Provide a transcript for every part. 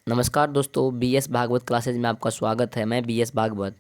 नमस्कार दोस्तों, BS Bhagavat classes में आपका स्वागत है। मैं बीएस भागवत।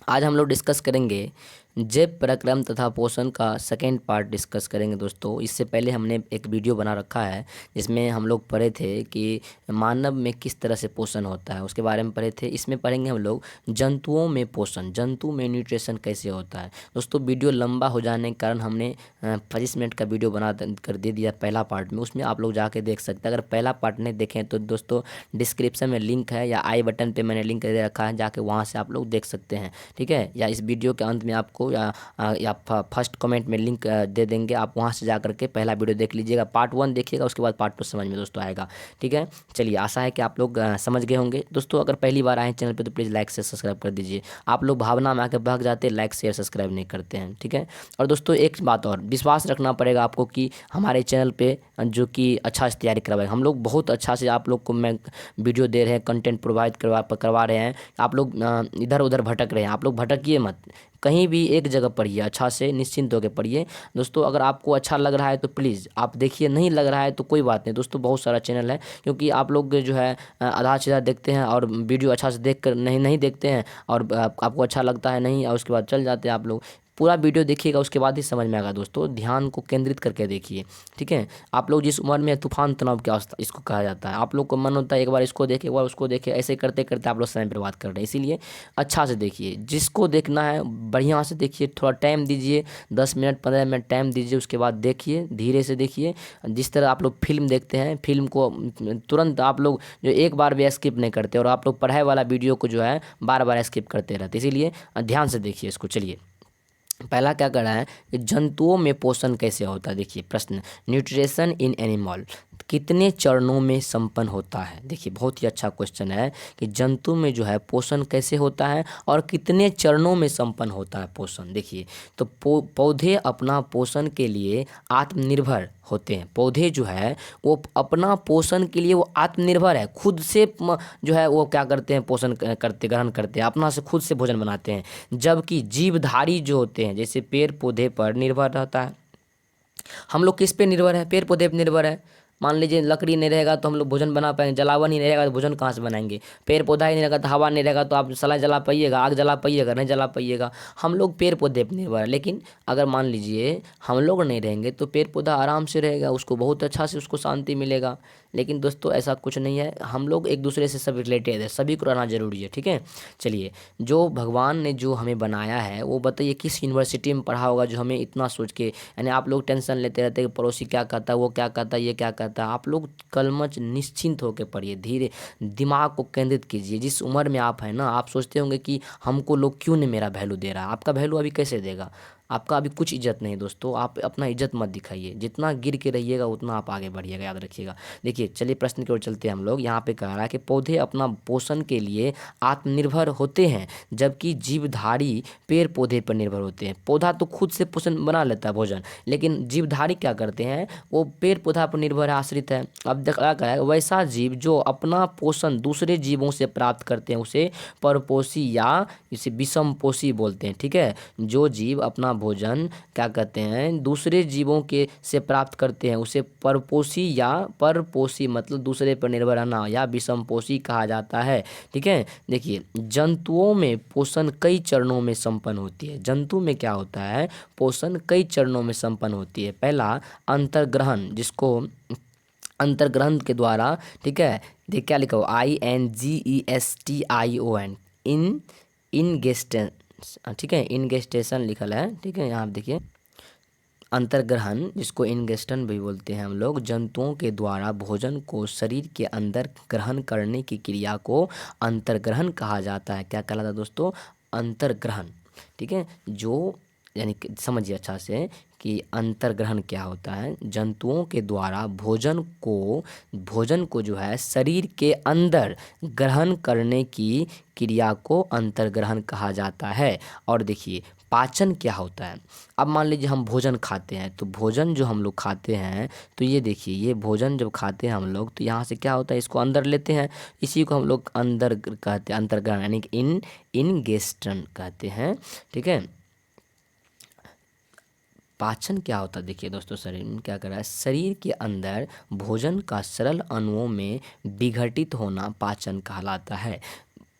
आज हम लोग डिस्कस करेंगे जैव प्रक्रम तथा पोषण का सेकेंड पार्ट डिस्कस करेंगे दोस्तों। इससे पहले हमने एक वीडियो बना रखा है जिसमें हम लोग पढ़े थे कि मानव में किस तरह से पोषण होता है, उसके बारे में पढ़े थे। इसमें पढ़ेंगे हम लोग जंतुओं में पोषण, जंतु में न्यूट्रिशन कैसे होता है। दोस्तों वीडियो लंबा हो जाने के कारण हमने 25 मिनट का वीडियो बना कर दे दिया पहला पार्ट में, उसमें आप लोग जाके देख सकते हैं। अगर पहला पार्ट नहीं देखें तो दोस्तों डिस्क्रिप्शन में लिंक है या आई बटन पे मैंने लिंक दे रखा है, जाके वहाँ से आप लोग देख सकते हैं। ठीक है, या इस वीडियो के अंत में आपको या फर्स्ट कमेंट में लिंक दे देंगे, आप वहाँ से जा करके पहला वीडियो देख लीजिएगा। पार्ट 1 देखिएगा, उसके बाद पार्ट 2 समझ में दोस्तों आएगा। ठीक है, चलिए, आशा है कि आप लोग समझ गए होंगे। दोस्तों अगर पहली बार आए चैनल पे तो प्लीज़ लाइक से सब्सक्राइब कर दीजिए। आप लोग भावना में आकर भाग जाते हैं, लाइक शेयर सब्सक्राइब नहीं करते हैं। ठीक है, और दोस्तों एक बात और, विश्वास रखना पड़ेगा आपको कि हमारे चैनल पे जो कि अच्छा से तैयारी करवाए। हम लोग बहुत अच्छा से आप लोग को मैं वीडियो दे रहे हैं, कंटेंट प्रोवाइड करवा रहे हैं। आप लोग इधर उधर भटक रहे हैं, आप लोग भटकिए मत, कहीं भी एक जगह पढ़िए, अच्छा से निश्चिंत होकर पढ़िए। दोस्तों अगर आपको अच्छा लग रहा है तो प्लीज़ आप देखिए, नहीं लग रहा है तो कोई बात नहीं दोस्तों, बहुत सारा चैनल है। क्योंकि आप लोग जो है आधा सीधा देखते हैं और वीडियो अच्छा से देख कर नहीं देखते हैं, और आपको अच्छा लगता है नहीं, और उसके बाद चल जाते हैं आप लोग। पूरा वीडियो देखिएगा, उसके बाद ही समझ में आएगा दोस्तों। ध्यान को केंद्रित करके देखिए। ठीक है, आप लोग जिस उम्र में तूफान तनाव की अवस्था इसको कहा जाता है, आप लोग को मन होता है एक बार इसको देखे, एक बार उसको देखे, ऐसे करते करते आप लोग समय बर्बाद कर रहे हैं। इसीलिए अच्छा से देखिए, जिसको देखना है बढ़िया से देखिए, थोड़ा टाइम दीजिए, 10 मिनट 15 मिनट टाइम दीजिए, उसके बाद देखिए, धीरे से देखिए। जिस तरह आप लोग फिल्म देखते हैं, फिल्म को तुरंत आप लोग जो एक बार भी स्किप नहीं करते, और आप लोग पढ़ाई वाला वीडियो को जो है बार बार स्किप करते रहते। इसीलिए ध्यान से देखिए इसको। चलिए, पहला क्या कर रहा है कि जंतुओं में पोषण कैसे होता है। देखिए प्रश्न, न्यूट्रिशन इन एनिमल कितने चरणों में संपन्न होता है। देखिए बहुत ही अच्छा क्वेश्चन है कि जंतु में जो है पोषण कैसे होता है और कितने चरणों में संपन्न होता है पोषण। देखिए तो पौधे अपना पोषण के लिए आत्मनिर्भर होते हैं। पौधे जो है वो अपना पोषण के लिए वो आत्मनिर्भर है, खुद से जो है वो क्या करते हैं, पोषण करते ग्रहण करते हैं, अपना से खुद से भोजन बनाते हैं। जबकि जीवधारी जो होते हैं, जैसे पेड़ पौधे पर निर्भर रहता है। हम लोग किस पे निर्भर है, पेड़ पौधे पे निर्भर है। मान लीजिए लकड़ी नहीं रहेगा तो हम लोग भोजन बना पाएंगे, जलावन ही नहीं रहेगा तो भोजन कहाँ से बनाएंगे। पेड़ पौधा ही नहीं रहेगा तो हवा नहीं रहेगा तो आप सलाह जला पाइएगा, आग जला पाइएगा, नहीं जला पाइएगा। हम लोग पेड़ पौधे पर निर्भर है। लेकिन अगर मान लीजिए हम लोग नहीं रहेंगे तो पेड़ पौधा आराम से रहेगा, उसको बहुत अच्छा से उसको शांति मिलेगा। लेकिन दोस्तों ऐसा कुछ नहीं है, हम लोग एक दूसरे से सब रिलेटेड है, सभी को रहना जरूरी है। ठीक है, चलिए, जो भगवान ने जो हमें बनाया है वो बताइए किस यूनिवर्सिटी में पढ़ा होगा जो हमें इतना सोच के, यानी आप लोग टेंशन लेते रहते हैं कि पड़ोसी क्या कहता है, वो क्या कहता है, ये क्या कहता है। आप लोग कलमच निश्चिंत होकर पढ़िए, धीरे दिमाग को केंद्रित कीजिए। जिस उम्र में आप हैं ना, आप सोचते होंगे कि हमको लोग क्यों नहीं मेरा वैल्यू दे रहा है। आपका वैल्यू अभी कैसे देगा, आपका अभी कुछ इज्जत नहीं दोस्तों। आप अपना इज्जत मत दिखाइए, जितना गिर के रहिएगा उतना आप आगे बढ़िएगा, याद रखिएगा। देखिए चलिए प्रश्न की ओर चलते हैं हम लोग। यहाँ पे कह रहा है कि पौधे अपना पोषण के लिए आत्मनिर्भर होते हैं, जबकि जीवधारी पेड़ पौधे पर निर्भर होते हैं। पौधा तो खुद से पोषण बना लेता है भोजन, लेकिन जीवधारी क्या करते हैं, वो पेड़ पौधा पर निर्भर है, आश्रित है। अब देखा है वैसा जीव जो अपना पोषण दूसरे जीवों से प्राप्त करते हैं उसे परपोषी या इसे विषमपोषी बोलते हैं। ठीक है, जो जीव अपना भोजन क्या कहते हैं दूसरे जीवों के से प्राप्त करते हैं उसे परपोषी या परपोषी मतलब दूसरे पर निर्भर रहना या विषमपोषी कहा जाता है। ठीक है, देखिए जंतुओं में पोषण कई चरणों में संपन्न होती है। जंतु में क्या होता है, पोषण कई चरणों में संपन्न होती है। पहला अंतर्ग्रहण, जिसको अंतर्ग्रहण के द्वारा, ठीक है, देखिए क्या लिखा हो, INGESTION, इन इनगेस्टेशन। ठीक है, इनगेस्टेशन लिखल है। ठीक है, यहाँ आप देखिए अंतर्ग्रहण, जिसको इनगेस्टन भी बोलते हैं हम लोग, जंतुओं के द्वारा भोजन को शरीर के अंदर ग्रहण करने की क्रिया को अंतर्ग्रहण कहा जाता है। क्या कहलाता है दोस्तों, अंतर्ग्रहण। ठीक है, जो यानी कि समझिए अच्छा से कि अंतर्ग्रहण क्या होता है। जंतुओं के द्वारा भोजन को जो है शरीर के अंदर ग्रहण करने की क्रिया को अंतर्ग्रहण कहा जाता है। और देखिए पाचन क्या होता है। अब मान लीजिए हम भोजन खाते हैं, तो भोजन जो हम लोग खाते हैं, तो ये देखिए ये भोजन जब खाते हैं हम लोग तो यहाँ से क्या होता है, इसको अंदर लेते हैं, इसी को हम लोग अंदर कहते हैं, अंतर्ग्रहण यानी कि इनगेस्टन कहते हैं। ठीक है, पाचन क्या होता है, देखिए दोस्तों शरीर में क्या कर रहा है, शरीर के अंदर भोजन का सरल अणुओं में विघटित होना पाचन कहलाता है।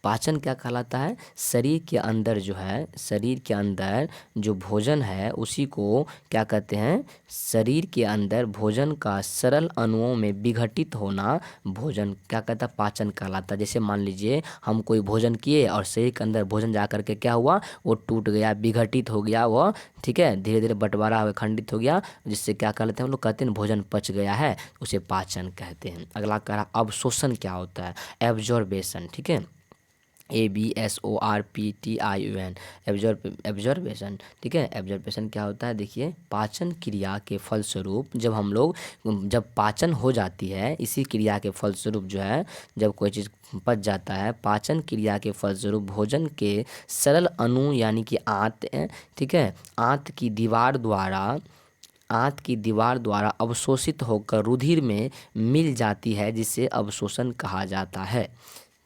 पाचन क्या कहलाता है, शरीर के अंदर जो है, शरीर के अंदर जो भोजन है उसी को क्या कहते हैं, शरीर के अंदर भोजन का सरल अणुओं में विघटित होना भोजन क्या कहता है, पाचन कहलाता है। जैसे मान लीजिए हम कोई भोजन किए और शरीर के अंदर भोजन जा कर के क्या हुआ, वो टूट गया, विघटित हो गया वो, ठीक है, धीरे धीरे बंटवारा हो खंडित हो गया, जिससे क्या कहते हैं हम लोग कहते हैं भोजन पच गया है, उसे पाचन कहते हैं। अगला कह रहा अवशोषण क्या होता है, एब्जॉर्बेशन, ठीक है, ABSORPTION, एब्जॉर्बेशन, ठीक है। एब्जॉर्बेशन क्या होता है, देखिए पाचन क्रिया के फलस्वरूप जब पाचन हो जाती है, इसी क्रिया के फलस्वरूप जो है, जब कोई चीज़ पच जाता है, पाचन क्रिया के फलस्वरूप भोजन के सरल अणु यानी कि आंत, ठीक है, आंत की दीवार द्वारा अवशोषित होकर रुधिर में मिल जाती है, जिसे अवशोषण कहा जाता है,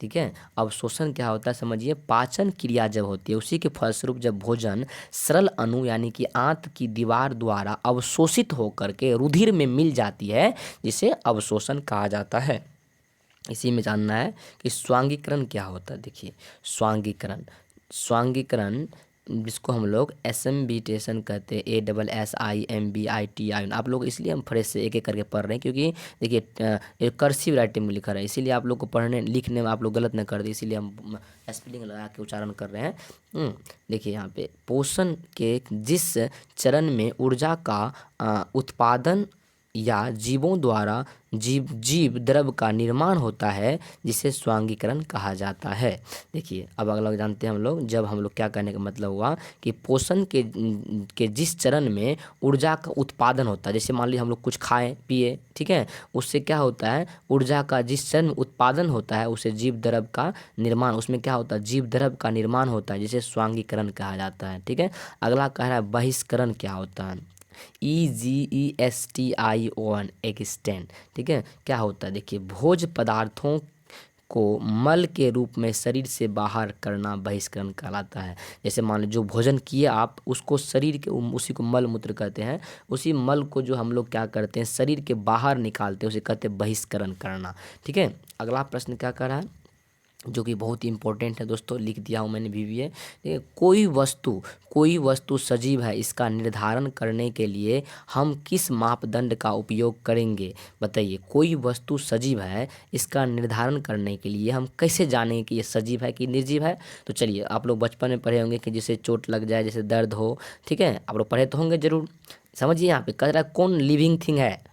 ठीक है। अवशोषण क्या होता है समझिए, पाचन क्रिया जब होती है उसी के फलस्वरूप जब भोजन सरल अणु यानी कि आंत की दीवार द्वारा अवशोषित होकर के रुधिर में मिल जाती है, जिसे अवशोषण कहा जाता है। इसी में जानना है कि स्वांगीकरण क्या होता है। देखिए स्वांगीकरण जिसको हम लोग एसम्बिटेशन कहते हैं, ASSIMBITI। आप लोग इसलिए हम फ्रेश से एक एक करके पढ़ रहे हैं, क्योंकि देखिए कर्सिव राइटिंग में लिखा रहा है, इसीलिए आप लोग को पढ़ने लिखने में आप लोग गलत न कर दे, इसीलिए हम स्पेलिंग लगा के उच्चारण कर रहे हैं। देखिए यहाँ पे पोषण के जिस चरण में ऊर्जा का उत्पादन या जीवों द्वारा जीव द्रव का निर्माण होता है, जिसे स्वांगीकरण कहा जाता है। देखिए अब अगला जानते हैं हम लोग, जब हम लोग क्या कहने का मतलब हुआ कि पोषण के जिस चरण में ऊर्जा का उत्पादन होता है, जैसे मान लीजिए हम लोग कुछ खाएं पिए, ठीक है, उससे क्या होता है, ऊर्जा का जिस चरण उत्पादन होता है उसे जीव द्रव का निर्माण, उसमें क्या होता है, जीव द्रव का निर्माण होता है, जिसे स्वांगीकरण कहा जाता है, ठीक है। अगला कह रहा है बहिष्करण क्या होता है, EGESTION, एक्सटेंड, ठीक है, क्या होता है, देखिए भोज्य पदार्थों को मल के रूप में शरीर से बाहर करना बहिष्करण कहलाता है। जैसे मान लो जो भोजन किए आप, उसको शरीर के उसी को मल मूत्र कहते हैं, उसी मल को जो हम लोग क्या करते हैं शरीर के बाहर निकालते हैं, उसे कहते हैं बहिष्करण करना, ठीक है। अगला प्रश्न क्या कर रहा है, जो कि बहुत ही इंपॉर्टेंट है दोस्तों, लिख दिया हूँ मैंने भी है। देखिए कोई वस्तु सजीव है, इसका निर्धारण करने के लिए हम किस मापदंड का उपयोग करेंगे, बताइए। कोई वस्तु सजीव है, इसका निर्धारण करने के लिए हम कैसे जानें कि ये सजीव है कि निर्जीव है। तो चलिए आप लोग बचपन में पढ़े होंगे कि जैसे चोट लग जाए, जैसे दर्द हो, ठीक है, आप लोग पढ़े तो होंगे जरूर। समझिए यहाँ पे कह रहा है कौन लिविंग थिंग है।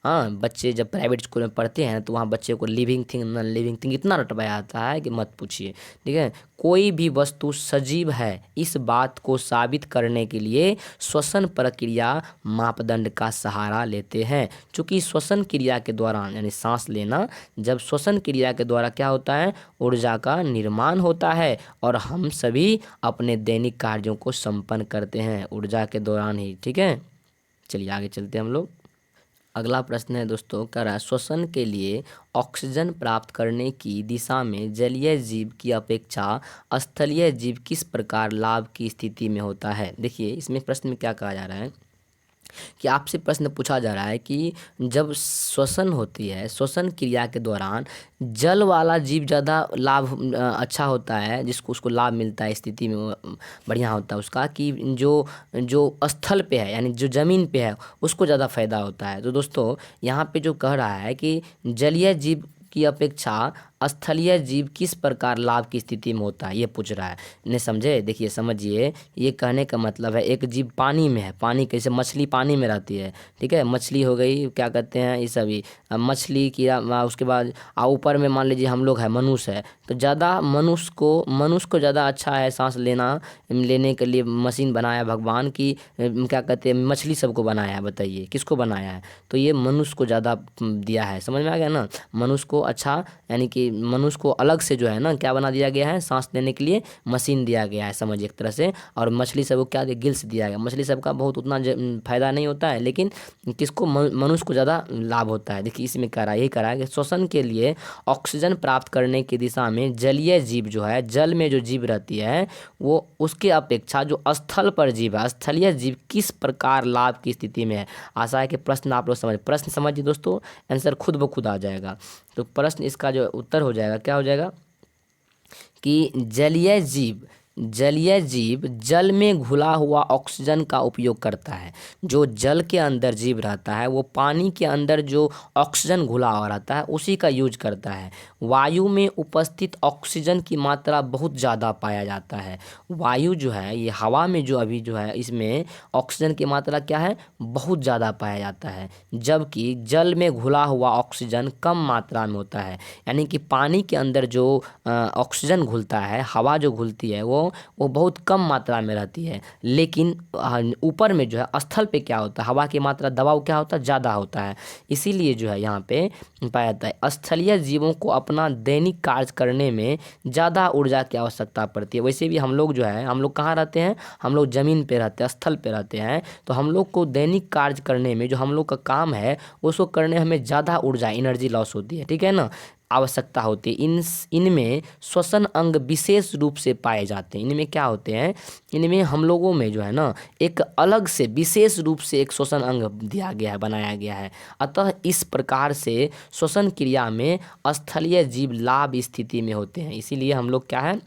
हाँ, बच्चे जब प्राइवेट स्कूल में पढ़ते हैं तो वहाँ बच्चे को living thing non living thing इतना रटवाया आता है कि मत पूछिए, ठीक है। कोई भी वस्तु सजीव है, इस बात को साबित करने के लिए श्वसन प्रक्रिया मापदंड का सहारा लेते हैं। चूँकि श्वसन क्रिया के दौरान यानी सांस लेना, जब श्वसन क्रिया के द्वारा क्या होता है, ऊर्जा का निर्माण होता है, और हम सभी अपने दैनिक कार्यों को संपन्न करते हैं ऊर्जा के दौरान ही, ठीक है। चलिए आगे चलते हैं हम लोग। अगला प्रश्न है दोस्तों, कह रहा है श्वसन के लिए ऑक्सीजन प्राप्त करने की दिशा में जलीय जीव की अपेक्षा स्थलीय जीव किस प्रकार लाभ की स्थिति में होता है। देखिए इसमें प्रश्न में क्या कहा जा रहा है कि आपसे प्रश्न पूछा जा रहा है कि जब श्वसन होती है, श्वसन क्रिया के दौरान जल वाला जीव ज़्यादा लाभ अच्छा होता है, जिसको उसको लाभ मिलता है, स्थिति में बढ़िया होता है उसका, कि जो स्थल पे है यानी जो ज़मीन पे है उसको ज़्यादा फायदा होता है। तो दोस्तों यहाँ पे जो कह रहा है कि जलीय जीव की अपेक्षा स्थलीय जीव किस प्रकार लाभ की स्थिति में होता है, ये पूछ रहा है। नहीं समझे, देखिए समझिए, ये कहने का मतलब है एक जीव पानी में है, पानी कैसे, मछली पानी में रहती है, ठीक है, मछली हो गई, क्या कहते हैं ये सभी मछली की, उसके बाद ऊपर में मान लीजिए हम लोग है, मनुष्य है, तो ज़्यादा मनुष्य को ज़्यादा अच्छा है सांस लेने के लिए मशीन बनाया भगवान की, क्या कहते हैं मछली सबको बनाया है, बताइए किसको बनाया है, तो ये मनुष्य को ज़्यादा दिया है, समझ में आ गया ना। मनुष्य को अच्छा यानी कि मनुष्य को अलग से जो है ना क्या बना दिया गया है, सांस लेने के लिए मशीन दिया गया है, समझिए एक तरह से। और मछली सबको क्या दिया, गिल्स दिया गया। मछली सबका बहुत उतना फायदा नहीं होता है, लेकिन किसको, मनुष्य को ज़्यादा लाभ होता है। देखिए इसमें कह रहा है, यही कह रहा है कि श्वसन के लिए ऑक्सीजन प्राप्त करने की दिशा में जलीय जीव जो है, जल में जो जीव रहती है, वो उसके अपेक्षा जो स्थल पर जीव है, स्थलीय जीव किस प्रकार लाभ की स्थिति में है। आशा है कि प्रश्न आप लोग प्रश्न समझिए दोस्तों, आंसर खुद ब खुद आ जाएगा। तो प्रश्न इसका जो उत्तर हो जाएगा, क्या हो जाएगा कि जलीय जीव जल में घुला हुआ ऑक्सीजन का उपयोग करता है। जो जल के अंदर जीव रहता है वो पानी के अंदर जो ऑक्सीजन घुला हुआ रहता है उसी का यूज करता है। वायु में उपस्थित ऑक्सीजन की मात्रा बहुत ज़्यादा पाया जाता है। वायु जो है, ये हवा में जो अभी जो है, इसमें ऑक्सीजन की मात्रा क्या है, बहुत ज़्यादा पाया जाता है, जबकि जल में घुला हुआ ऑक्सीजन कम मात्रा में होता है। यानी कि पानी के अंदर जो ऑक्सीजन घुलता है, हवा जो घुलती है, वो बहुत कम मात्रा में रहती है। लेकिन ऊपर में जो है स्थल पे क्या होता है, हवा की मात्रा, दबाव क्या होता है, ज़्यादा होता है। इसीलिए जो है यहाँ पे पाया जाता है। स्थलीय जीवों को अपना दैनिक कार्य करने में ज़्यादा ऊर्जा की आवश्यकता पड़ती है। वैसे भी हम लोग जो है, हम लोग कहाँ रहते हैं, हम लोग ज़मीन पे रहते हैं, स्थल पे रहते हैं। तो हम लोग को दैनिक कार्य करने में जो हम लोग का काम है उसको करने हमें ज़्यादा ऊर्जा, एनर्जी लॉस होती है, ठीक है ना, आवश्यकता होती है। इनमें श्वसन अंग विशेष रूप से पाए जाते हैं। इनमें क्या होते हैं, इनमें हम लोगों में जो है ना एक अलग से विशेष रूप से एक श्वसन अंग दिया गया है, बनाया गया है। अतः इस प्रकार से श्वसन क्रिया में स्थलीय जीव लाभ स्थिति में होते हैं। इसीलिए हम लोग क्या है,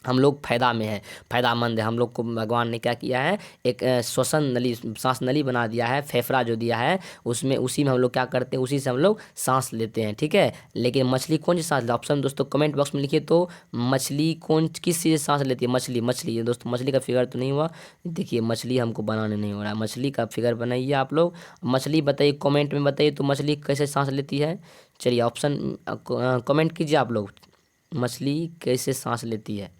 हम लोग फायदा में है, फायदामंद है। हम लोग को भगवान ने क्या किया है, एक श्वसन नली, सांस नली बना दिया है, फेफड़ा जो दिया है उसमें, उसी में हम लोग क्या करते हैं, उसी से हम लोग सांस लेते हैं, ठीक है। लेकिन मछली कौन सी सांस लेती है, ऑप्शन दोस्तों कमेंट बॉक्स में लिखिए तो मछली किस चीज़ से सांस लेती है। मछली ये दोस्तों, मछली का फिगर तो नहीं हुआ, देखिए मछली हमको बनाने नहीं हो रहा है, मछली का फिगर बनाइए आप लोग। मछली बताइए, कॉमेंट में बताइए तो मछली कैसे सांस लेती है। चलिए ऑप्शन कमेंट कीजिए आप लोग, मछली कैसे सांस लेती है।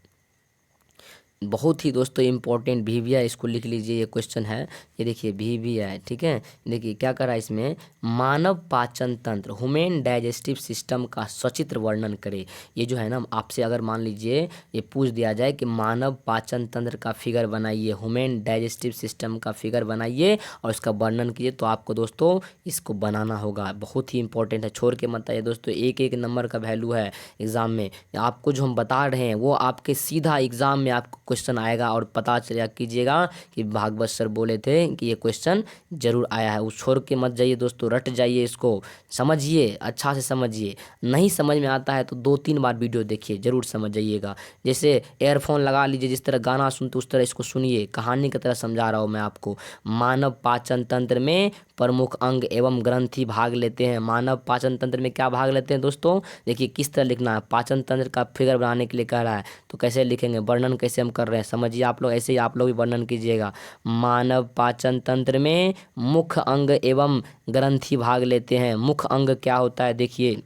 बहुत ही दोस्तों इम्पोर्टेंट वीविया, इसको लिख लीजिए, ये क्वेश्चन है, ये देखिए वीविया है, ठीक है। देखिए क्या कर रहा है इसमें, मानव पाचन तंत्र, ह्यूमन डाइजेस्टिव सिस्टम का सचित्र वर्णन करे। ये जो है ना, आपसे अगर मान लीजिए ये पूछ दिया जाए कि मानव पाचन तंत्र का फिगर बनाइए, ह्यूमन डाइजेस्टिव सिस्टम का फिगर बनाइए और इसका वर्णन कीजिए, तो आपको दोस्तों इसको बनाना होगा। बहुत ही इंपॉर्टेंट है, छोड़ के मत आइए दोस्तों, एक एक नंबर का वैल्यू है एग्जाम में। आपको जो हम बता रहे हैं वो आपके सीधा एग्जाम में आपको क्वेश्चन आएगा और पता चलेगा, कीजिएगा कि भागवत सर बोले थे कि ये क्वेश्चन जरूर आया है। उस छोड़ के मत जाइए दोस्तों, रट जाइए, इसको समझिए, अच्छा से समझिए। नहीं समझ में आता है तो 2-3 बार वीडियो देखिए, जरूर समझ जाइएगा। जैसे एयरफोन लगा लीजिए, जिस तरह गाना सुनते उस तरह इसको सुनिए, कहानी की तरह समझा रहा हूँ मैं आपको। मानव पाचन तंत्र में प्रमुख अंग एवं ग्रंथि भाग लेते हैं। मानव पाचन तंत्र में क्या भाग लेते हैं दोस्तों, देखिए किस तरह लिखना है। पाचन तंत्र का फिगर बनाने के लिए कह रहा है, तो कैसे लिखेंगे, वर्णन कैसे हम कर रहे हैं समझिए आप लोग, ऐसे ही आप लोग भी वर्णन कीजिएगा। मानव पाचन तंत्र में मुख्य अंग एवं ग्रंथि भाग लेते हैं। मुख्य अंग क्या होता है, देखिए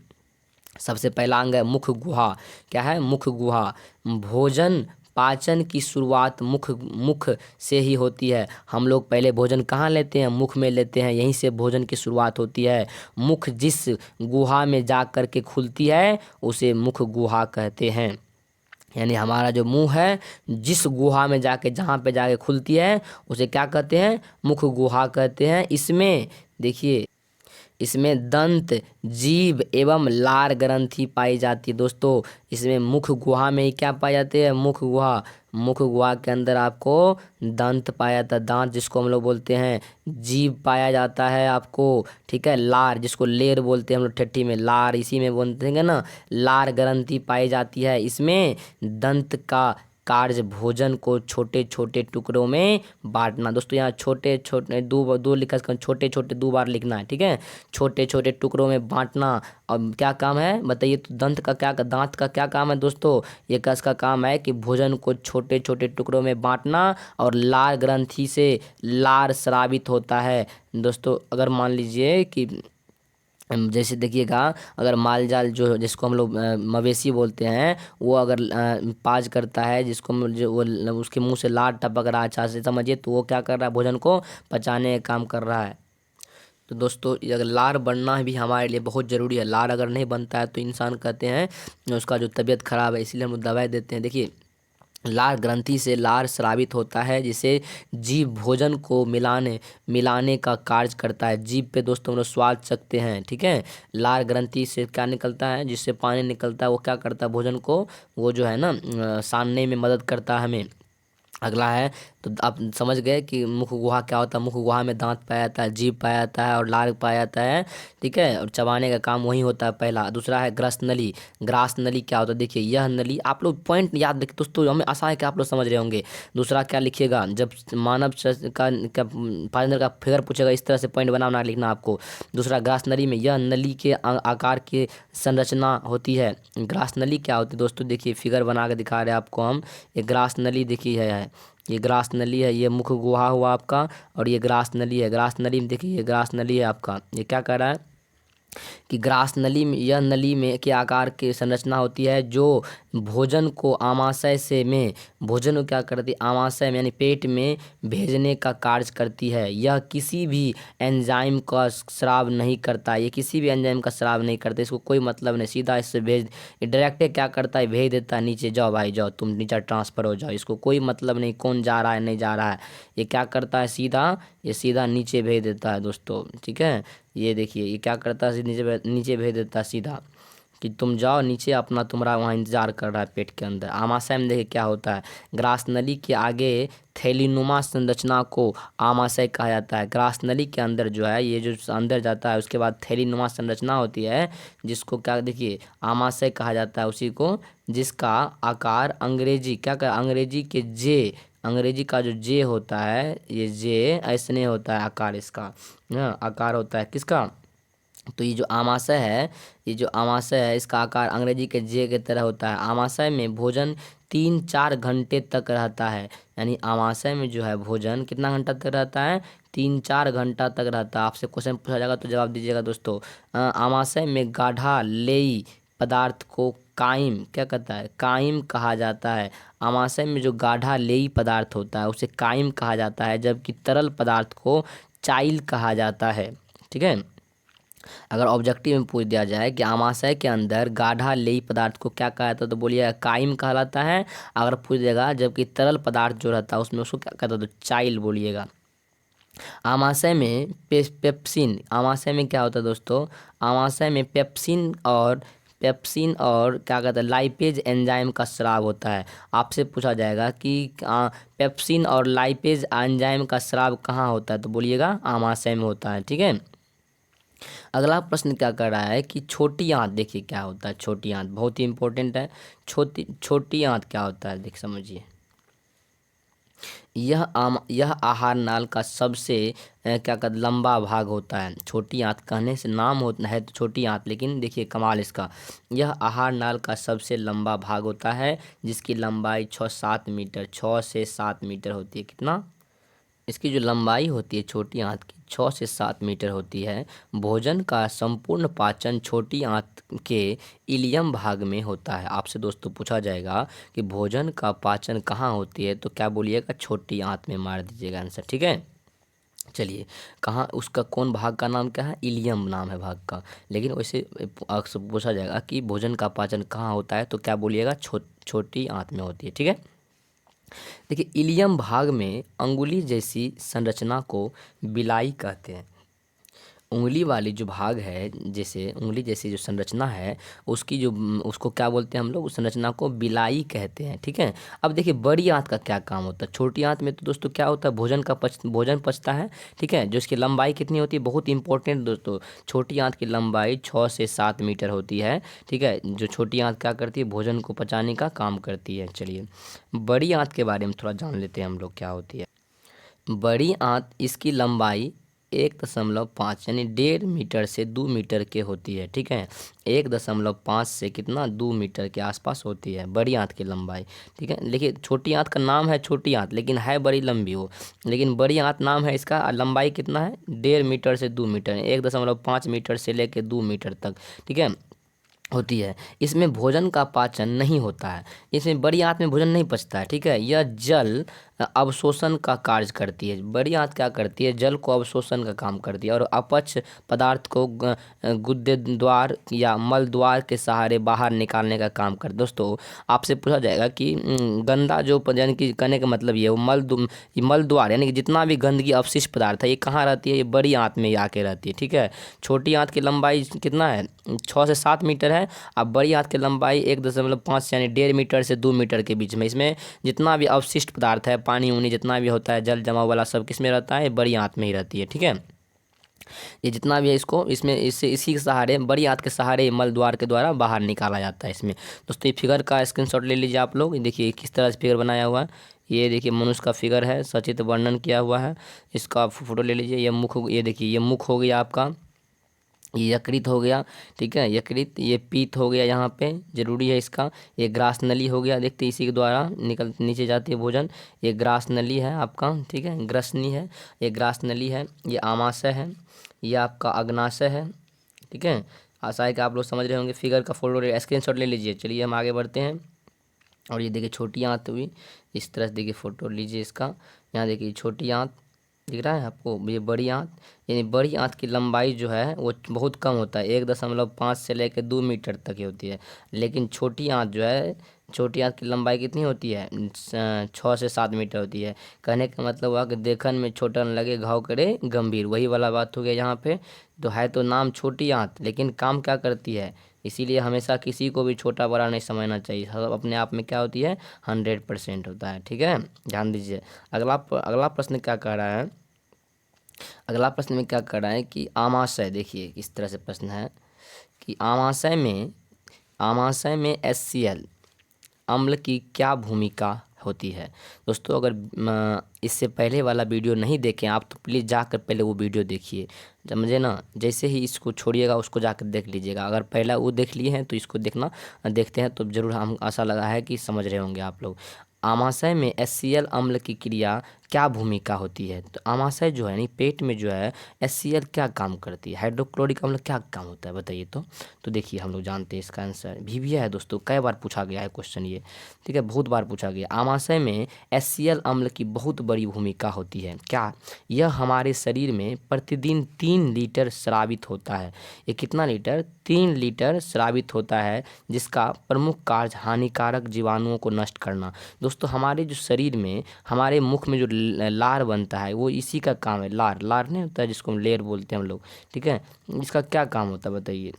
सबसे पहला अंग है मुख गुहा। क्या है, मुख गुहा। भोजन पाचन की शुरुआत मुख से ही होती है। हम लोग पहले भोजन कहाँ लेते हैं, मुख में लेते हैं, यहीं से भोजन की शुरुआत होती है। मुख जिस गुहा में जा कर के खुलती है उसे मुख गुहा कहते हैं। यानी हमारा जो मुंह है, जिस गुहा में जाके, जहाँ पे जाके खुलती है उसे क्या कहते हैं, मुख गुहा कहते हैं। इसमें देखिए, इसमें दंत, जीभ एवं लार ग्रंथि पाई जाती है दोस्तों। इसमें मुख गुहा में ही क्या पाए जाते हैं, मुख गुहा। मुख गुहा के अंदर आपको दंत पाया जाता है, दांत जिसको हम लोग बोलते हैं। जीभ पाया जाता है आपको, ठीक है। लार जिसको लेर बोलते हैं हम लोग ठेठी में, लार इसी में बोलते हैं ना, लार ग्रंथि पाई जाती है। इसमें दंत का कार्य भोजन को छोटे छोटे टुकड़ों में बांटना। दोस्तों यहाँ छोटे छोटे दो लिखा, छोटे छोटे 2 बार लिखना है, ठीक है। छोटे छोटे टुकड़ों में बांटना। और क्या काम है बताइए, तो दांत का क्या काम है दोस्तों, ये इसका काम है कि भोजन को छोटे छोटे टुकड़ों में बांटना। और लार ग्रंथि से लार स्रावित होता है दोस्तों। अगर मान लीजिए कि जैसे देखिएगा, अगर माल जाल जो, जिसको हम लोग मवेशी बोलते हैं, वो अगर पाज करता है, जिसको जो वो उसके मुंह से लार टपक रहा है, अच्छा से समझिए, तो वो क्या कर रहा है, भोजन को पचाने का काम कर रहा है। तो दोस्तों ये अगर लार बनना भी हमारे लिए बहुत ज़रूरी है। लार अगर नहीं बनता है तो इंसान कहते हैं उसका जो तबीयत खराब है, इसीलिए हम लोग दवाई देते हैं। देखिए लार ग्रंथि से लार स्रावित होता है, जिसे जीभ भोजन को मिलाने मिलाने का कार्य करता है। जीभ पे दोस्तों हम लोग स्वाद चखते हैं, ठीक है। लार ग्रंथि से क्या निकलता है, जिससे पानी निकलता है, वो क्या करता है, भोजन को वो जो है ना सानने में मदद करता है हमें। अगला है, तो आप समझ गए कि मुख गुहा क्या होता है। मुख गुहा में दांत पाया जाता है, जीभ पाया जाता है और लार पाया जाता है, ठीक है। और चबाने का काम वही होता है पहला। दूसरा है ग्रस नली। ग्रास नली क्या होता है, देखिए यह नली, आप लोग पॉइंट याद रखिए दोस्तों, हमें आशा है कि आप लोग समझ रहे होंगे। दूसरा क्या लिखिएगा, जब मानव का पाचन का फिगर पूछेगा, इस तरह से पॉइंट बना लिखना आपको। दूसरा ग्रास नली में यह नली के आकार की संरचना होती है। ग्रास नली क्या होती है दोस्तों, देखिए फिगर बना के दिखा रहे हैं आपको हम। ये ग्रास नली देखिए है, ये ग्रास नली है, ये मुख गुहा हुआ आपका, और ये ग्रास नली है। ग्रास नली में देखिए ये ग्रास नली है आपका। ये क्या कर रहा है कि ग्रास नली में, यह नली में के आकार की संरचना होती है, जो भोजन को आमाशय से में भोजन को क्या करती है, आमाशय में यानी पेट में भेजने का कार्य करती है। यह किसी भी एंजाइम का स्राव नहीं करता, ये किसी भी एंजाइम का स्राव नहीं करता, इसको कोई मतलब नहीं, सीधा इससे भेज, डायरेक्ट क्या करता है, भेज देता है नीचे, जाओ भाई जाओ, तुम नीचे ट्रांसफर हो जाओ, इसको कोई मतलब नहीं कौन जा रहा है नहीं जा रहा है। ये क्या करता है, सीधा ये सीधा नीचे भेज देता है दोस्तों, ठीक है। ये देखिए ये क्या करता है, नीचे भेज देता है सीधा, कि तुम जाओ नीचे, अपना तुम्हारा वहाँ इंतजार कर रहा है पेट के अंदर। आमाशय में देखिए क्या होता है, ग्रास नली के आगे थैलीनुमा संरचना को आमाशय कहा जाता है। ग्रास नली के अंदर जो है, ये जो अंदर जाता है, उसके बाद थैलीनुमा संरचना होती है, जिसको क्या देखिए आमाशय कहा जाता है उसी को, जिसका आकार अंग्रेजी क्या कर, अंग्रेजी के जे, अंग्रेजी का जो जे होता है, ये जे ऐसने होता है आकार इसका, आकार होता है किसका, तो ये जो आमाशय है, ये जो आमाशय है, इसका आकार अंग्रेजी के जे के तरह होता है। आमाशय में भोजन 3-4 घंटे तक रहता है, यानी आमाशय में जो है भोजन कितना घंटा तक रहता है, 3-4 घंटा तक रहता है। आपसे क्वेश्चन पूछा जाएगा तो जवाब दीजिएगा दोस्तों। आमाशय में गाढ़ा लेई पदार्थ को काइम क्या कहता है, काइम कहा जाता है। आमाशय में जो गाढ़ा लेई पदार्थ होता है उसे काइम कहा जाता है, जबकि तरल पदार्थ को चाइल कहा जाता है, ठीक है। अगर ऑब्जेक्टिव में पूछ दिया जाए कि आमाशय के अंदर गाढ़ा लेई पदार्थ को क्या कहा जाता है, तो बोलिएगा काइम कहलाता है। अगर पूछ देगा जबकि तरल पदार्थ जो रहता है उसमें उसको क्या कहता है, तो चाइल बोलिएगा। आमाशय में पेप्सिन, आमाशय में क्या होता है दोस्तों, आमाशय में पेप्सिन और क्या कहते हैं लाइपेज एंजाइम का स्राव होता है। आपसे पूछा जाएगा कि पेप्सिन और लाइपेज एंजाइम का स्राव कहाँ होता है, तो बोलिएगा आमाशय में होता है, ठीक है। अगला प्रश्न क्या कर रहा है कि छोटी आंत, देखिए क्या होता है छोटी आंत, बहुत ही इंपॉर्टेंट है। छोटी आंत क्या होता है, देख समझिए। यह आहार नाल का सबसे क्या कहते लंबा भाग होता है। छोटी आंत कहने से नाम होता है तो छोटी आंत, लेकिन देखिए कमाल इसका, यह आहार नाल का सबसे लंबा भाग होता है, जिसकी लंबाई 6-7 मीटर 6 से 7 मीटर होती है। कितना, इसकी जो लंबाई होती है छोटी आंत की 6 से 7 मीटर होती है। भोजन का संपूर्ण पाचन छोटी आंत के इलियम भाग में होता है। आपसे दोस्तों पूछा जाएगा कि भोजन का पाचन कहाँ होती है, तो क्या बोलिएगा, छोटी आंत में, मार दीजिएगा आंसर, ठीक है। चलिए, कहाँ उसका कौन भाग का नाम क्या है, इलियम नाम है भाग का। लेकिन वैसे अक्सर पूछा जाएगा कि भोजन का पाचन कहाँ होता है, तो क्या बोलिएगा, छोटी आंत में होती है, ठीक है। देखिए इलियम भाग में अंगुली जैसी संरचना को बिलाई कहते हैं। उंगली वाली जो भाग है, जैसे उंगली जैसी जो संरचना है, उसकी जो उसको क्या बोलते हैं हम लोग, उस संरचना को बिलाई कहते हैं, ठीक है। अब देखिए बड़ी आंत का क्या काम होता है। छोटी आंत में तो दोस्तों क्या होता है, भोजन पचता है, ठीक है। जो इसकी लंबाई कितनी होती है, बहुत इंपॉर्टेंट दोस्तों, छोटी आंत की लंबाई 6 से 7 मीटर होती है, ठीक है। जो छोटी आंत क्या करती है, भोजन को पचाने का काम करती है। चलिए बड़ी आंत के बारे में थोड़ा जान लेते हैं हम लोग, क्या होती है बड़ी आंत। इसकी लंबाई 1.5 यानी 1.5 मीटर से 2 मीटर के होती है, ठीक है। 1.5 से कितना, 2 मीटर के आसपास होती है बड़ी आंत की लंबाई, ठीक है। देखिए छोटी आंत का नाम है छोटी आंत, लेकिन है बड़ी लंबी वो, लेकिन बड़ी आंत नाम है इसका, लंबाई कितना है, 1.5 मीटर से 2 मीटर, 1.5 मीटर से लेकर 2 मीटर तक, ठीक है, होती है। इसमें भोजन का पाचन नहीं होता है, इसमें बड़ी आंत में भोजन नहीं पचता है, ठीक है। यह जल अवशोषण का कार्य करती है। बड़ी आंत क्या करती है, जल को अवशोषण का काम करती है और अपच पदार्थ को गुद्दे द्वार या मल द्वार के सहारे बाहर निकालने का काम करती है। दोस्तों आपसे पूछा जाएगा कि गंदा जो यानी कि कहने का मतलब ये मल द्वार यानी कि जितना भी गंदगी अवशिष्ट पदार्थ है ये कहाँ रहती है, ये बड़ी आंत में ही आके रहती है। ठीक है, छोटी आंत की लंबाई कितना है, 6 से 7 मीटर है। अब बड़ी आंत की लंबाई 1.5 यानी 1.5 मीटर से 2 मीटर के बीच में। इसमें जितना भी अवशिष्ट पदार्थ है, पानी उनी जितना भी होता है, जल जमा वाला सब किस में रहता है, बड़ी आंत में ही रहती है। ठीक है, ये जितना भी है इसको इसमें इसी के सहारे, बड़ी आंत के सहारे मल द्वार के द्वारा बाहर निकाला जाता है इसमें। दोस्तों ये फिगर का स्क्रीनशॉट ले लीजिए आप लोग। देखिए किस तरह से फिगर बनाया हुआ है, ये देखिए मनुष्य का फिगर है, सचित्र वर्णन किया हुआ है। इसका फोटो ले लीजिए। ये मुख, ये देखिए ये मुख हो गया आपका, ये यकृत हो गया। ठीक है, यकृत, ये पीत हो गया यहाँ पे, जरूरी है इसका। ये ग्रास नली हो गया, देखते इसी के द्वारा निकल नीचे जाती है भोजन। ये ग्रास नली है आपका, ठीक है, ग्रसनी है, ये ग्रास नली है। ये आमाशय है, ये आपका अग्नाशय है। ठीक है, आशा है कि आप लोग समझ रहे होंगे। फिगर का फोटो स्क्रीनशॉट ले लीजिए। चलिए हम आगे बढ़ते हैं। और ये देखिए छोटी आंत हुई, इस तरह से देखिए फोटो लीजिए इसका। यहाँ देखिए छोटी आंत दिख रहा है आपको, ये बड़ी आंत, यानी बड़ी आंत की लंबाई जो है वो बहुत कम होता है, 1.5 से लेकर 2 मीटर तक की होती है। लेकिन छोटी आंत जो है, छोटी आंत की लंबाई कितनी होती है, 6 से 7 मीटर होती है। कहने का मतलब हुआ कि देखन में छोटा न लगे, घाव करे गंभीर, वही वाला बात हो गया यहाँ पे। तो है तो नाम छोटी आंत, लेकिन काम क्या करती है, इसीलिए हमेशा किसी को भी छोटा बड़ा नहीं समझना चाहिए। सब अपने आप में क्या होती है, 100% होता है। ठीक है, ध्यान दीजिए। अगला प्रश्न क्या कह रहा है, अगला प्रश्न में क्या कर रहा है कि आमाशय, देखिए इस तरह से प्रश्न है कि आमाशय में HCl अम्ल की क्या भूमिका होती है। दोस्तों अगर इससे पहले वाला वीडियो नहीं देखें आप तो प्लीज़ जाकर पहले वो वीडियो देखिए, समझे ना। जैसे ही इसको छोड़िएगा उसको जाकर देख लीजिएगा। अगर पहला वो देख लिए हैं तो इसको देखते हैं तो ज़रूर, हम आशा लगा है कि समझ रहे होंगे आप लोग। आमाशय में HCl अम्ल की क्रिया क्या भूमिका होती है। तो आमाशय जो है यानी पेट में जो है HCl क्या काम करती है, हाइड्रोक्लोरिक अम्ल क्या काम होता है बताइए तो देखिए हम लोग जानते हैं इसका आंसर भी है। दोस्तों कई बार पूछा गया है क्वेश्चन ये, ठीक है, बहुत बार पूछा गया। आमाशय में HCl अम्ल की बहुत बड़ी भूमिका होती है। क्या, यह हमारे शरीर में प्रतिदिन 3 लीटर स्रावित होता है। ये कितना लीटर, 3 लीटर स्रावित होता है, जिसका प्रमुख कार्य हानिकारक जीवाणुओं को नष्ट करना। दोस्तों हमारे जो शरीर में, हमारे मुख में जो लार बनता है वो इसी का काम है। लार नहीं होता है जिसको हम लेर बोलते हैं हम लोग, ठीक है, इसका क्या काम होता है बताइए।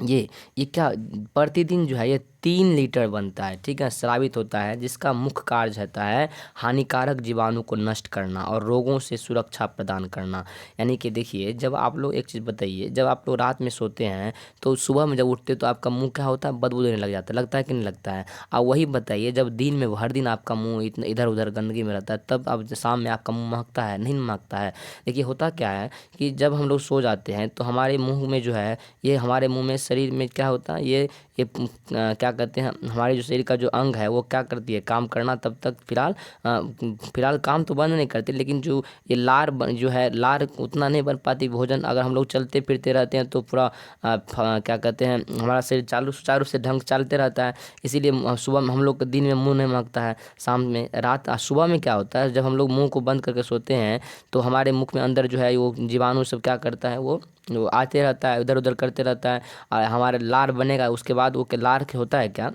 ये क्या प्रतिदिन जो है ये 3 लीटर बनता है, ठीक है, स्रावित होता है, जिसका मुख्य कार्य रहता है हानिकारक जीवाणु को नष्ट करना और रोगों से सुरक्षा प्रदान करना। यानी कि देखिए जब आप लोग, एक चीज़ बताइए, जब आप लोग रात में सोते हैं तो सुबह में जब उठते तो आपका मुंह क्या होता है, बदबू देने लग जाता है, लगता है कि नहीं लगता है। अब वही बताइए जब दिन में हर दिन आपका मुँह इतना इधर उधर गंदगी में रहता है, तब अब शाम में आपका मुँह महकता है, नहीं महकता है। देखिए होता क्या है कि जब हम लोग सो जाते हैं तो हमारे मुँह में जो है, ये हमारे मुँह में, शरीर में क्या होता है, ये क्या कहते हैं, हमारे जो शरीर का जो अंग है वो क्या करती है, काम करना तब तक फिलहाल काम तो बंद नहीं करती, लेकिन जो ये लार जो है, लार उतना नहीं बन पाती। भोजन अगर हम लोग चलते फिरते रहते हैं तो पूरा क्या कहते हैं, हमारा शरीर सुचारू से ढंग चलते रहता है, इसीलिए सुबह में हम लोग के दिन में मुंह नहीं महकता है, शाम में, सुबह में क्या होता है, जब हम लोग मुंह को बंद करके सोते हैं तो हमारे मुख में अंदर जो है वो जीवाणु सब क्या करता है, वो आते रहता है, इधर उधर करते रहता है, और हमारे लार बनेगा। उसके बाद वो लार के होता है क्या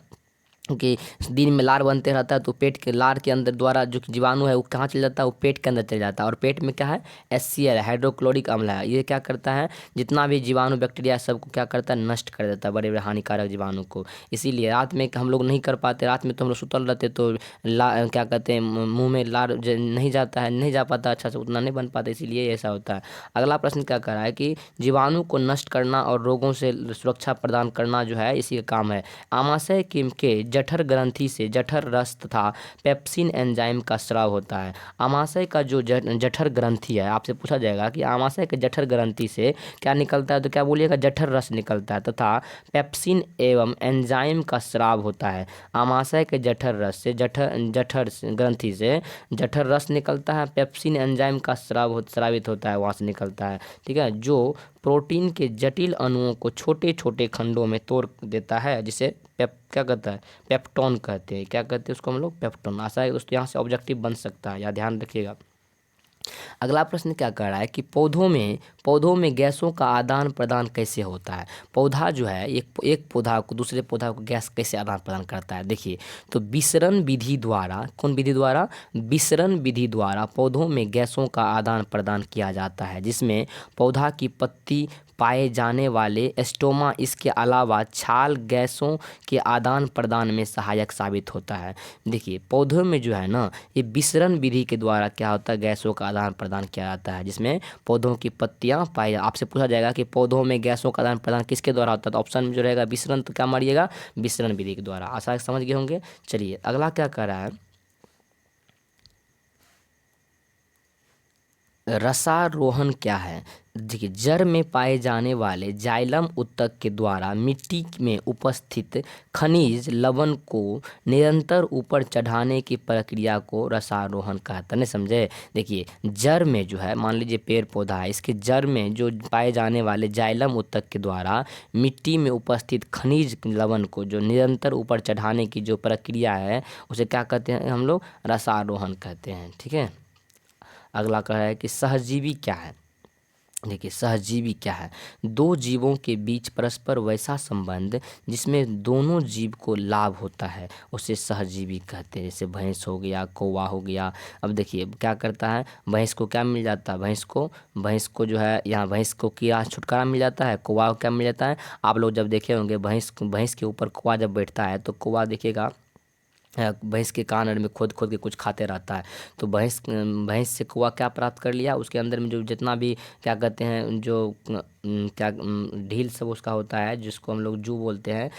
कि दिन में लार बनते रहता है, तो पेट के लार के अंदर द्वारा जो जीवाणु है वो कहाँ चल जाता है, वो पेट के अंदर चल जाता है। और पेट में क्या है, HCl हाइड्रोक्लोरिक अम्ल है, ये क्या करता है, जितना भी जीवाणु बैक्टीरिया सबको क्या करता है, नष्ट कर देता है, बड़े बड़े हानिकारक जीवाणु को। इसीलिए रात में हम लोग नहीं कर पाते, रात में तो हम लोग सुतल रहते तो क्या कहते हैं, मुँह में लार नहीं जाता है, नहीं जा पाता अच्छा से, उतना नहीं बन पाता, इसीलिए ऐसा होता है। अगला प्रश्न क्या कर रहा है कि जीवाणु को नष्ट करना और रोगों से सुरक्षा प्रदान करना जो है इसी का काम है। आमाशय के जठर ग्रंथि से जठर रस तथा पेप्सिन एंजाइम का स्राव होता है। आमाशय का जो जठर ग्रंथि है, आपसे पूछा जाएगा कि आमाशय के जठर ग्रंथि से क्या निकलता है, तो क्या बोलिएगा, जठर रस निकलता है तथा पेप्सिन एवं एंजाइम का स्राव होता है। आमाशय के जठर रस से जठर ग्रंथि से जठर रस निकलता है, पेप्सिन एंजाइम का स्रावित होता है, वहाँ से निकलता है, ठीक है, जो प्रोटीन के जटिल अणुओं को छोटे छोटे खंडों में तोड़ देता है, जिसे क्या कहता है, पेप्टोन कहते हैं। क्या कहते हैं उसको हम लोग, पेप्टोन। आशा है दोस्तों यहाँ से ऑब्जेक्टिव बन सकता है, या ध्यान रखिएगा। अगला प्रश्न क्या कह रहा है कि पौधों में गैसों का आदान प्रदान कैसे होता है। पौधा जो है एक पौधा को दूसरे पौधा को गैस कैसे आदान प्रदान करता है। देखिए, तो विसरण विधि द्वारा, कौन विधि द्वारा, विसरण विधि द्वारा पौधों में गैसों का आदान प्रदान किया जाता है, जिसमें पौधा की पत्ती पाए जाने वाले स्टोमा इसके अलावा छाल गैसों के आदान प्रदान में सहायक साबित होता है। देखिए, पौधों में जो है ना, ये विसरण विधि के द्वारा क्या होता है, गैसों का आदान प्रदान किया जाता है, जिसमें पौधों की पत्तियां पाई। आपसे पूछा जाएगा कि पौधों में गैसों का आदान प्रदान किसके द्वारा होता है, तो ऑप्शन में जो रहेगा विसरण, तो क्या मारिएगा, विसरण विधि के द्वारा। आशा समझ गए होंगे। चलिए अगला क्या कह रहा है, रसारोहण क्या है। देखिए, जड़ में पाए जाने वाले जाइलम ऊतक के द्वारा मिट्टी में उपस्थित खनिज लवण को निरंतर ऊपर चढ़ाने की प्रक्रिया को रसारोहण कहते हैं। समझे। देखिए, जड़ में जो है, मान लीजिए पेड़ पौधा है, इसके जड़ में जो पाए जाने वाले जाइलम ऊतक के द्वारा मिट्टी में उपस्थित खनिज लवण को जो निरंतर ऊपर चढ़ाने की जो प्रक्रिया है, उसे क्या कहते हैं हम लोग, रसारोहण कहते हैं। ठीक है। अगला कह रहा है कि सहजीवी क्या है। देखिए, सहजीवी क्या है, दो जीवों के बीच परस्पर वैसा संबंध जिसमें दोनों जीव को लाभ होता है, उसे सहजीवी कहते हैं। जैसे भैंस हो गया, कौवा हो गया। अब देखिए क्या करता है, भैंस को क्या मिल जाता है, भैंस को जो है, यहाँ भैंस को क्या छुटकारा मिल जाता है, कौवा को क्या मिल जाता है। आप लोग जब देखे होंगे भैंस के ऊपर कौवा जब बैठता है, तो कौवा देखिएगा भैंस के कान में खोद खोद के कुछ खाते रहता है। तो भैंस से कौवा क्या प्राप्त कर लिया, उसके अंदर में जो जितना भी क्या कहते हैं, जो क्या ढील सब उसका होता है, जिसको हम लोग जू बोलते हैं,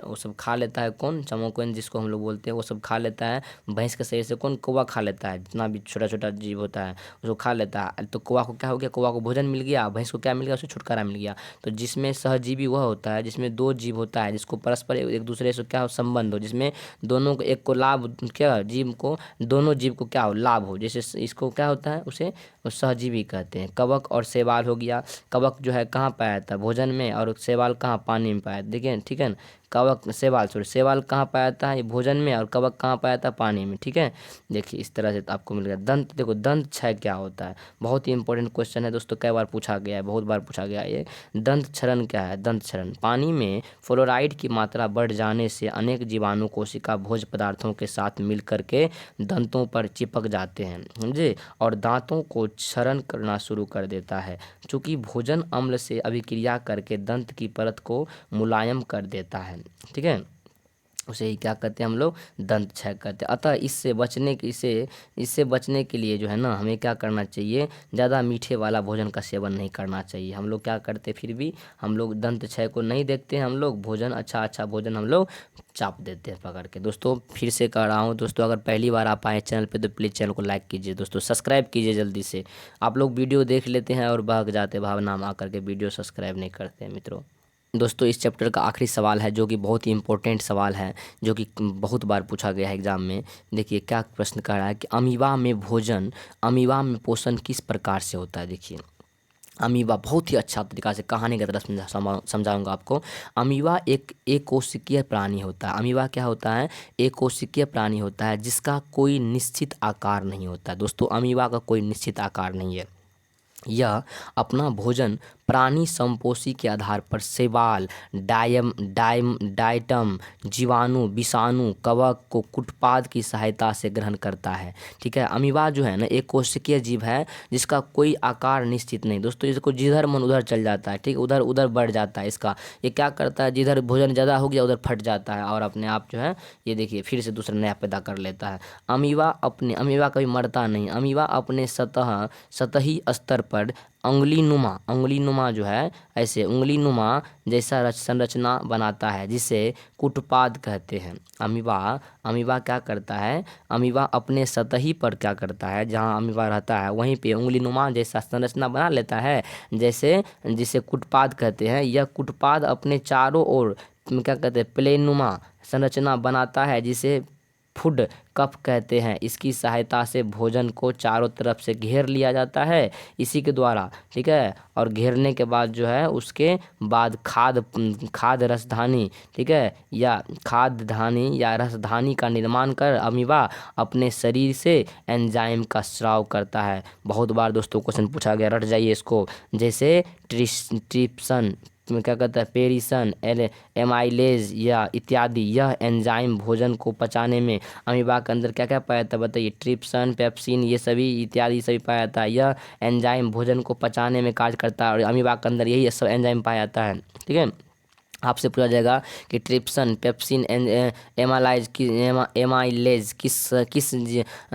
वो सब खा लेता है। कौन, चमोकन जिसको हम लोग बोलते हैं, वो सब खा लेता है। भैंस के शरीर से कौन, कौवा खा लेता है। जितना भी छोटा छोटा जीव होता है उसको खा लेता है। तो कौवा को क्या हो गया, कौवा को भोजन मिल गया, भैंस को क्या मिल गया, उसे छुटकारा मिल गया। तो जिसमें सहजीवी वह होता है जिसमें दो जीव होता है, जिसको परस्पर एक दूसरे से क्या हो, संबंध हो, जिसमें दोनों को, एक को लाभ, क्या जीव को, दोनों जीव को क्या हो, लाभ हो। जैसे इसको क्या होता है, उसे सहजीवी कहते हैं। कवक और शैवाल हो गया। कवक जो है कहाँ पाया जाता है, भोजन में, और शैवाल कहाँ, पानी में पाया। देखिए, ठीक है ना, कवक शैवाल कहाँ पाया जाता है, ये भोजन में, और कवक कहाँ पाया जाता है, पानी में। ठीक है। देखिए इस तरह से तो आपको मिल गया। दंत, देखो दंत क्षय क्या होता है, बहुत ही इंपॉर्टेंट क्वेश्चन है दोस्तों, कई बार पूछा गया है, बहुत बार पूछा गया है ये। दंत क्षरण क्या है। दंत क्षरण, पानी में फ्लोराइड की मात्रा बढ़ जाने से अनेक जीवाणु कोशिका भोज्य पदार्थों के साथ मिल करके दंतों पर चिपक जाते हैं, समझे, और दांतों को क्षरण करना शुरू कर देता है। चूँकि भोजन अम्ल से अभिक्रिया करके दंत की परत को मुलायम कर देता है। ठीक है, उसे ही क्या कहते हैं हम लोग, दंत क्षय कहते हैं। अतः इससे बचने के लिए जो है ना, हमें क्या करना चाहिए, ज़्यादा मीठे वाला भोजन का सेवन नहीं करना चाहिए। हम लोग क्या करते, फिर भी हम लोग दंत क्षय को नहीं देखते हैं, हम लोग भोजन, अच्छा भोजन हम लोग चाप देते हैं पकड़ के। दोस्तों फिर से कह रहा हूँ दोस्तों, अगर पहली बार आप आए चैनल पे तो प्लीज़ चैनल को लाइक कीजिए दोस्तों, सब्सक्राइब कीजिए जल्दी से। आप लोग वीडियो देख लेते हैं और भाग जाते, भावना में आकर के वीडियो सब्सक्राइब नहीं करते हैं मित्रों। दोस्तों इस चैप्टर का आखिरी सवाल है, जो कि बहुत ही इंपॉर्टेंट सवाल है, जो कि बहुत बार पूछा गया है एग्जाम में। देखिए क्या प्रश्न कर रहा है कि अमीबा में पोषण किस प्रकार से होता है। देखिए, अमीबा बहुत ही अच्छा तरीका से कहानी की तरह समझाऊंगा आपको। अमीबा एक कोशिकीय प्राणी होता है। अमीबा क्या होता है, एक कोशिकीय प्राणी होता है, जिसका कोई निश्चित आकार नहीं होता है। दोस्तों अमीबा का कोई निश्चित आकार नहीं है। यह अपना भोजन प्राणी संपोषी के आधार पर शैवाल, डायटम, जीवाणु, विषाणु, कवक को कुटपाद की सहायता से ग्रहण करता है। ठीक है, अमीबा जो है ना, एक कोशिकीय जीव है, जिसका कोई आकार निश्चित नहीं। दोस्तों इसको जिधर मन उधर चल जाता है, ठीक, उधर उधर बढ़ जाता है इसका। ये क्या करता है, जिधर भोजन ज़्यादा हो गया उधर फट जाता है, और अपने आप जो है ये देखिए फिर से दूसरा नया पैदा कर लेता है। अमीबा कभी मरता नहीं। अमीबा अपने सतही स्तर पर उंगलीनुमा जो है, ऐसे उंगलीनुमा जैसा संरचना बनाता है, जिसे कुटपाद कहते हैं। अमीबा क्या करता है, अमीबा अपने सतही पर क्या करता है, जहाँ अमीबा रहता है वहीं पे उंगलीनुमा जैसा संरचना बना लेता है, जिसे कुटपाद कहते हैं। यह कुटपाद अपने चारों ओर क्या कहते हैं, प्लेनुमा संरचना बनाता है, जिसे फूड कप कहते हैं। इसकी सहायता से भोजन को चारों तरफ से घेर लिया जाता है इसी के द्वारा, ठीक है। और घेरने के बाद जो है उसके बाद खाद्य रसधानी, ठीक है, या खाद्य धानी या रसधानी का निर्माण कर अमीबा अपने शरीर से एंजाइम का स्राव करता है। बहुत बार दोस्तों क्वेश्चन पूछा गया, रट जाइए इसको। जैसे ट्रिप्सन में क्या कहता है, पेरिसन, एमाइलेज या इत्यादि। यह एंजाइम भोजन को पचाने में अमीबा के अंदर क्या क्या पाया जाता है बताइए। ट्रिप्सन, पेप्सिन, ये सभी इत्यादि सभी पाया जाता है। यह एंजाइम भोजन को पचाने में कार्य करता है और अमीबा के अंदर यही सब एंजाइम पाया जाता है, ठीक है। आपसे पूछा जाएगा कि ट्रिप्सन, पेप्सिन, एमालाइज की एमाइलेज किस किस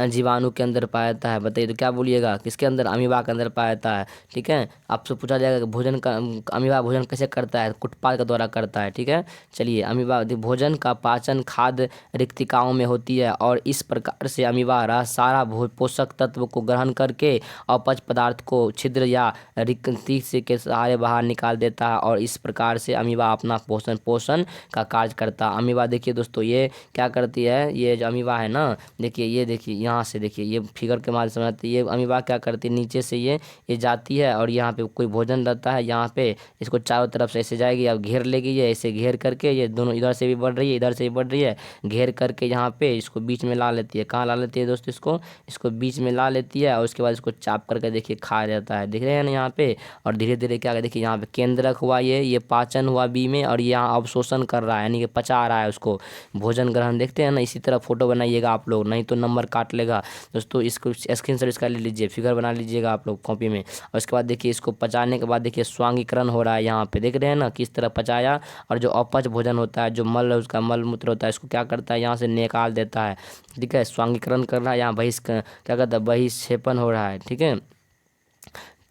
जीवाणु के अंदर पाया जाता है बताइए। तो क्या बोलिएगा, किसके अंदर, अमीबा के अंदर पाया जाता है, ठीक है। आपसे पूछा जाएगा कि भोजन का अमीबा भोजन कैसे करता है, कुटपाद के द्वारा करता है, ठीक है। चलिए, अमीबा भोजन का पाचन खाद्य रिक्तिकाओं में होती है और इस प्रकार से अमीबा सारा पोषक तत्व को ग्रहण करके अपच पदार्थ को छिद्र या रिक्ति से के सहारे बाहर निकाल देता है और इस प्रकार से अमीबा अपना पोषण का कार्य करता है। अमीबा देखिए दोस्तों ये क्या करती है, ये जो अमीबा है ना, देखिए ये देखिए यहाँ से देखिए, ये फिगर के माध्यम से समझते, ये अमीबा क्या करती है, नीचे से ये जाती है और यहाँ पे कोई भोजन रहता है, यहाँ पे इसको चारों तरफ से ऐसे जाएगी, अब घेर लेगी, ये ऐसे घेर करके ये दोनों इधर से भी बढ़ रही है, इधर से भी बढ़ रही है, घेर करके यहाँ पे इसको बीच में ला लेती है। कहाँ ला लेती है दोस्तों, इसको बीच में ला लेती है और उसके बाद इसको चाप करके देखिए खा जाता है, दिख रहे हैं ना यहाँ पे। और धीरे धीरे क्या देखिए यहाँ पे केंद्रक हुआ, ये पाचन हुआ बी में और यहाँ अवशोषण कर रहा है, यानी कि पचा रहा है उसको, भोजन ग्रहण, देखते हैं ना। इसी तरह फोटो बनाइएगा आप लोग, नहीं तो नंबर काट लेगा दोस्तों। इसको स्क्रीनशॉट इसका ले लीजिए, फिगर बना लीजिएगा आप लोग कॉपी में। और उसके बाद देखिए इसको पचाने के बाद देखिए स्वांगीकरण हो रहा है, यहाँ पे देख रहे हैं ना किस तरह पचाया। और जो अपच भोजन होता है, जो मल उसका मल मूत्र होता है, इसको क्या करता है, यहाँ से निकाल देता है, ठीक है। स्वांगीकरण कर रहा है, यहाँ क्या कहता है, बहिक्षेपण हो रहा है, ठीक है।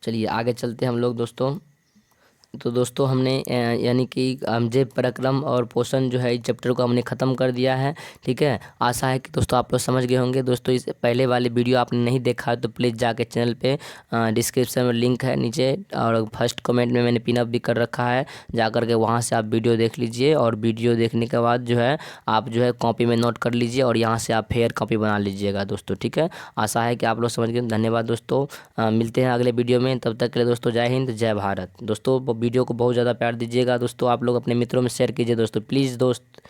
चलिए आगे चलते हैं हम लोग दोस्तों। तो दोस्तों हमने यानी कि जे पराक्रम और पोषण जो है इस चैप्टर को हमने ख़त्म कर दिया है, ठीक है। आशा है कि दोस्तों आप लोग समझ गए होंगे। दोस्तों इस पहले वाले वीडियो आपने नहीं देखा है तो प्लीज़ जाके चैनल पे डिस्क्रिप्शन में लिंक है नीचे और फर्स्ट कमेंट में मैंने पिन अप भी कर रखा है, जा कर के वहाँ से आप वीडियो देख लीजिए। और वीडियो देखने के बाद जो है आप जो है कॉपी में नोट कर लीजिए और यहाँ से आप फेयर कॉपी बना लीजिएगा दोस्तों, ठीक है। आशा है कि आप लोग समझ गए। धन्यवाद दोस्तों, मिलते हैं अगले वीडियो में, तब तक के लिए दोस्तों जय हिंद जय भारत। दोस्तों वीडियो को बहुत ज़्यादा प्यार दीजिएगा दोस्तों, आप लोग अपने मित्रों में शेयर कीजिए दोस्तों, प्लीज़ दोस्त।